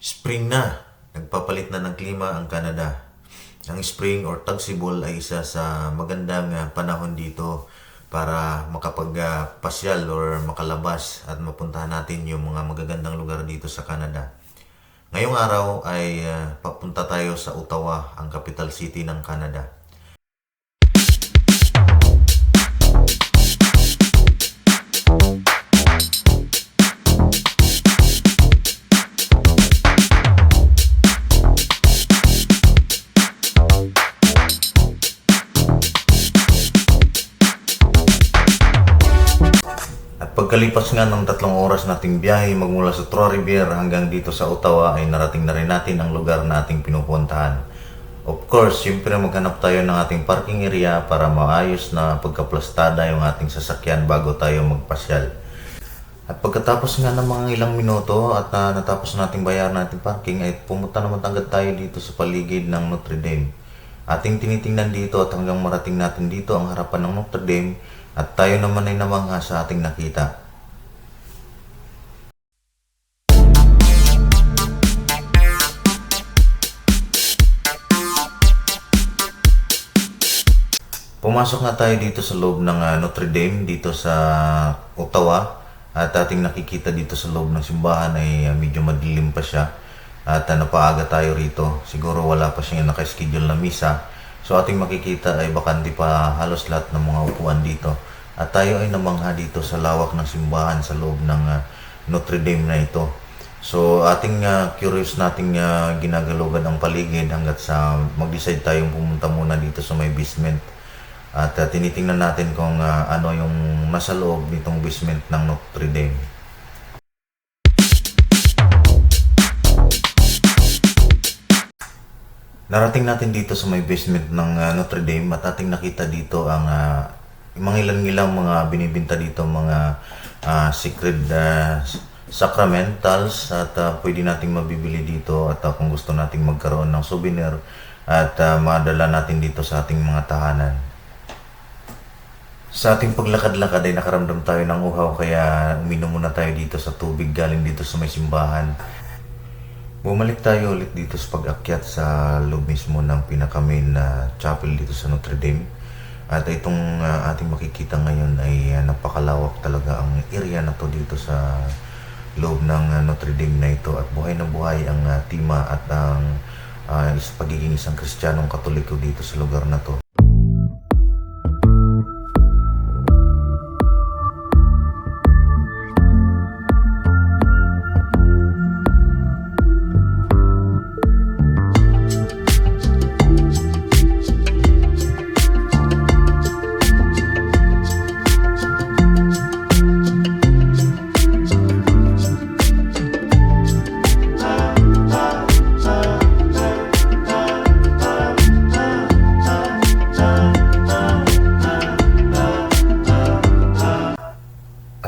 Spring na, nagpapalit na ng klima ang Canada. Ang spring or tagsibol ay isa sa magandang panahon dito para makapagpasyal or makalabas at mapuntahan natin yung mga magagandang lugar dito sa Canada. Ngayong araw ay papunta tayo sa Ottawa, ang capital city ng Canada. At pagkalipas nga ng 3 oras nating biyahe magmula sa Trois-Rivières hanggang dito sa Ottawa ay narating na rin natin ang lugar na ating pinupuntahan. Of course, siyempre maghanap tayo ng ating parking area para maayos na pagkaplastada yung ating sasakyan bago tayo magpasyal. At pagkatapos nga ng mga ilang minuto at natapos nating bayaran nating parking ay pumunta naman agad tayo dito sa paligid ng Notre Dame. Ating tinitingnan dito at hanggang marating natin dito ang harapan ng Notre Dame at tayo naman ay namangha sa ating nakita. Pumasok na tayo dito sa loob ng Notre Dame dito sa Ottawa at ating nakikita dito sa loob ng simbahan ay medyo madilim pa siya at napaaga tayo rito. Siguro wala pa siyang naka-schedule na misa. So ating makikita ay bakante pa halos lahat ng mga upuan dito. At tayo ay namangha dito sa lawak ng simbahan sa loob ng Notre Dame na ito. So ating curious nating ginagalugan ang paligid hanggat sa mag-decide tayong pumunta muna dito sa may basement. At tinitingnan natin kung ano yung nasa loob nitong basement ng Notre Dame. Narating natin dito sa may basement ng Notre Dame at ating nakita dito ang mga ilang mga binibinta dito mga secret sacramentals at pwede nating mabibili dito at kung gusto nating magkaroon ng souvenir at madala natin dito sa ating mga tahanan. Sa ating paglakad-lakad ay nakaramdam tayo ng uhaw kaya uminom muna tayo dito sa tubig galing dito sa may simbahan. Bumalik tayo ulit dito sa pag-akyat sa loob mismo ng pinaka-main chapel dito sa Notre Dame. At itong ating makikita ngayon ay napakalawak talaga ang area na to dito sa loob ng Notre Dame na ito. At buhay na buhay ang tema at ang pagiging isang Kristiyanong Katoliko dito sa lugar na to.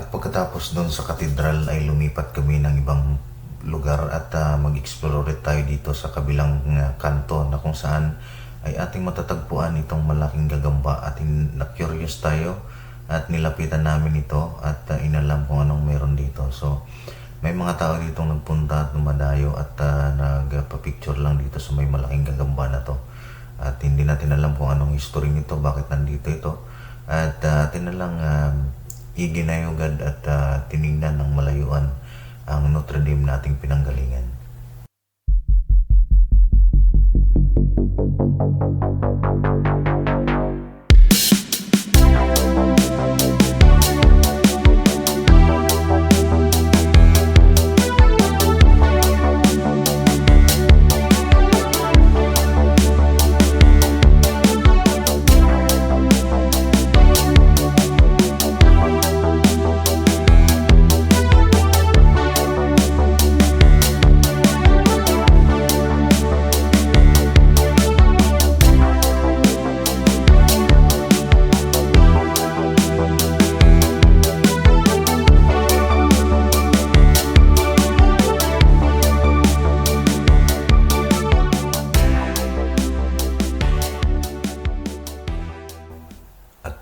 Pagkatapos doon sa katedral ay lumipat kami ng ibang lugar at mag-explore ulit tayo dito sa kabilang kanto na kung saan ay ating matatagpuan itong malaking gagamba at na-curious tayo at nilapitan namin ito at inalam kung anong meron dito. So may mga tao dito nagpunta at dumadayo at nagpa-picture lang dito sa may malaking gagamba na to. At hindi natin alam kung anong history nito, bakit nandito ito. At tinalang iginayugad at tinignan ng malayuan ang Notre Dame nating pinanggalingan.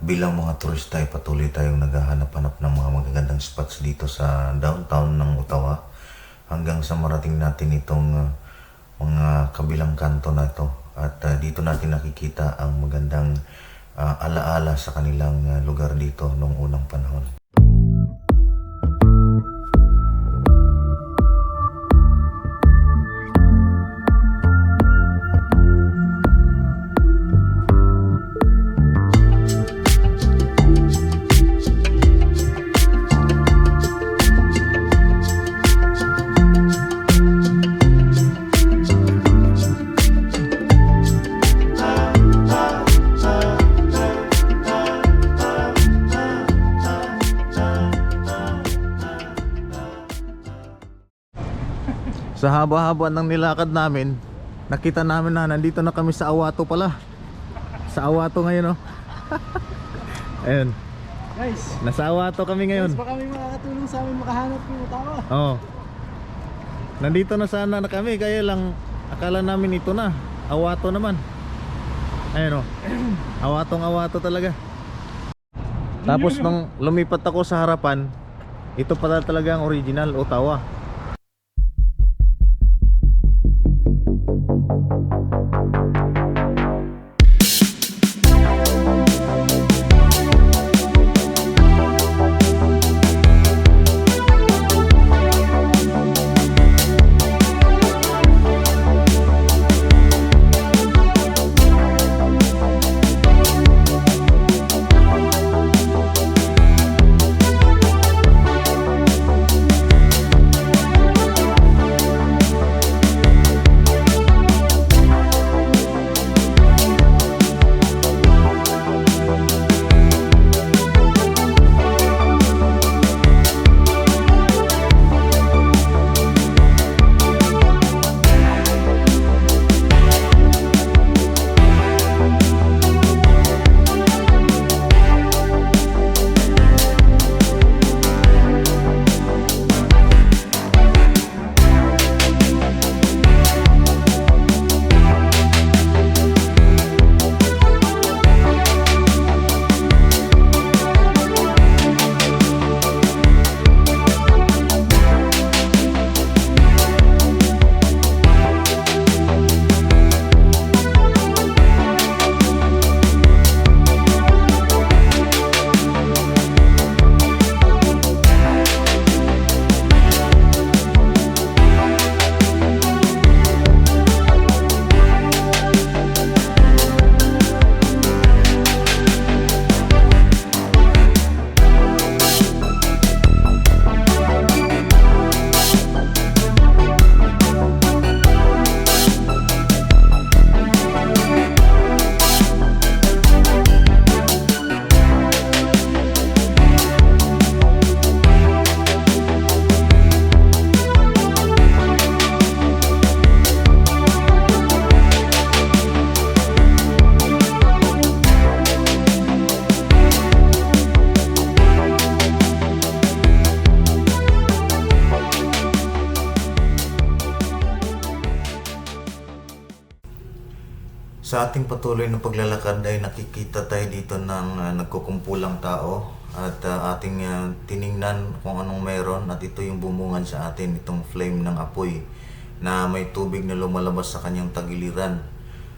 Bilang mga turista ay patuloy tayong naghahanap-hanap ng mga magagandang spots dito sa downtown ng Ottawa. hanggang sa marating natin itong mga kabilang kanto na ito. At dito natin nakikita ang magandang alaala sa kanilang lugar dito noong unang panahon. Sa haba-haba ng nilakad namin, nakita namin na nandito na kami sa Awato pala. Sa Awato ngayon, oh. Ayun. Guys, Nasa Awato kami ngayon. baka may makakatulong sa amin makahanap yung tao. Oo. Nandito na sana na kami, kaya lang akala namin ito na. Awato naman. Ayun, oh. Awatong-awato talaga. Tapos nung lumipat ako sa harapan, ito pala talaga ang original Ottawa. Sa ating patuloy na paglalakad ay nakikita tayo dito ng nagkukumpulang tao at ating tiningnan kung anong meron, at ito yung bumungad sa atin, itong flame ng apoy na may tubig na lumalabas sa kanyang tagiliran.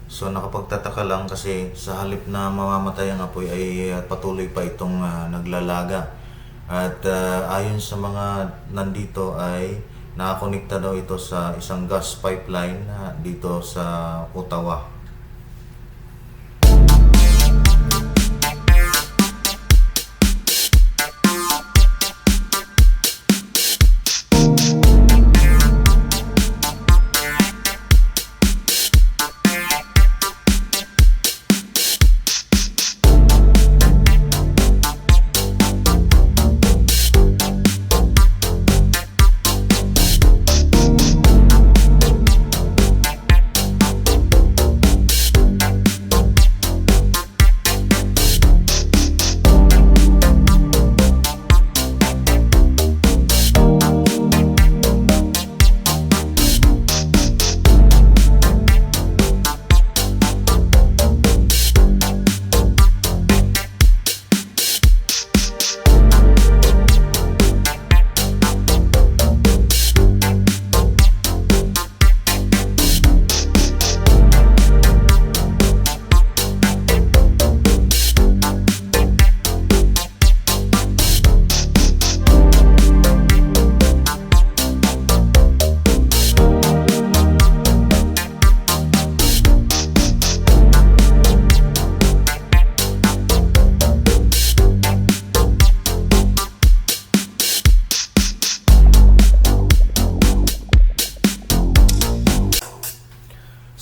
So nakapagtataka lang kasi sa halip na mamamatay ang apoy ay patuloy pa itong naglalaga. At ayon sa mga nandito ay nakakonekta daw ito sa isang gas pipeline dito sa Ottawa.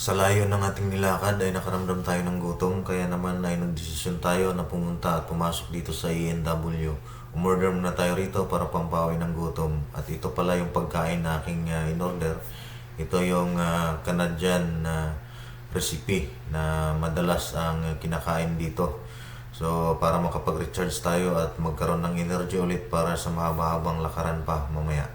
Sa layo ng ating nilakad ay nakaramdam tayo ng gutom, kaya naman ay nagdesisyon tayo na pumunta at pumasok dito sa ENW. Umorder muna tayo rito para pampawi ng gutom. At ito pala yung pagkain na aking in-order. Ito yung Canadian recipe na madalas ang kinakain dito. So para makapag-recharge tayo at magkaroon ng energy ulit para sa mahaba-habang lakaran pa mamaya.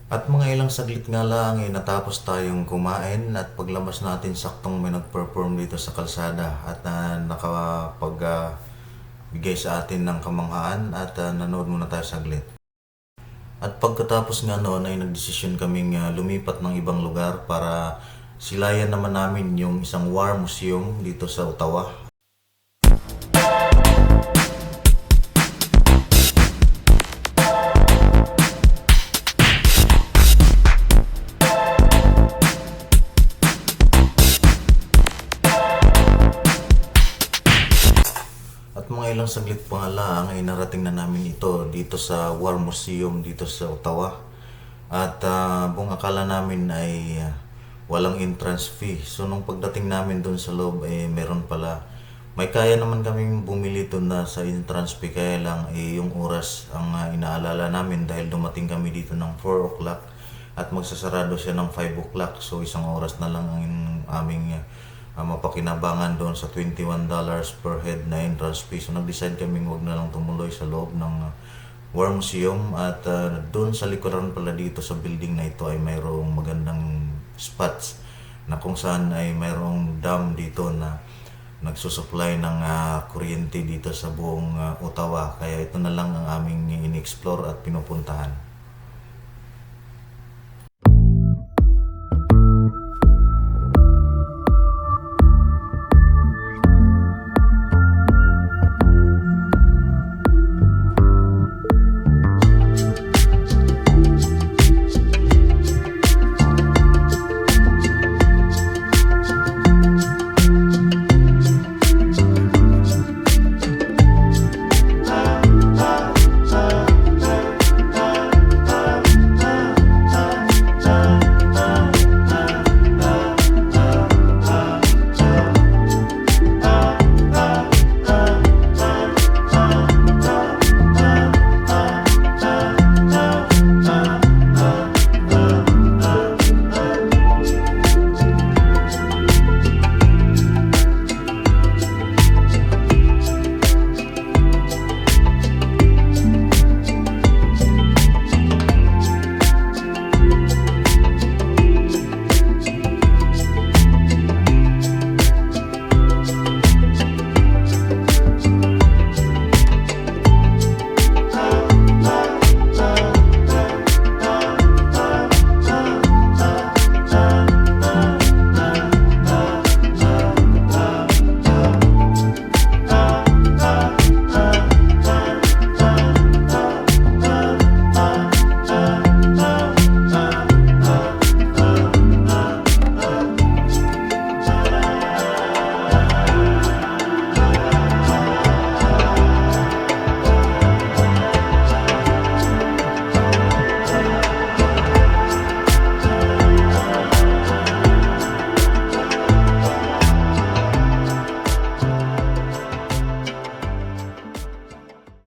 At mga ilang saglit nga lang ay natapos tayong kumain at paglabas natin saktong may nag-perform dito sa kalsada at nakapag-bigay sa atin ng kamanghaan at nanood muna tayo saglit. At pagkatapos nga noon ay nagdesisyon kaming lumipat ng ibang lugar para silayan naman namin yung isang war museum dito sa Ottawa. At mga ilang saglit pa nga lang ay narating na namin ito dito sa War Museum dito sa Ottawa. At buong akala namin ay walang entrance fee. So nung pagdating namin doon sa loob ay meron pala. May kaya naman kaming bumili doon na sa entrance fee, kaya lang yung oras ang inaalala namin dahil dumating kami dito ng 4 o'clock at magsasarado siya ng 5 o'clock. So isang oras na lang ang aming mapakinabangan doon sa $21 per head na entrance fee. So nag-decide kaming wag na lang tumuloy sa loob ng War Museum at doon sa likuran pala dito sa building na ito ay mayroong magandang spots na kung saan ay mayroong dam dito na nagsusupply ng kuryente dito sa buong Ottawa. Kaya ito na lang ang aming in-explore at pinupuntahan.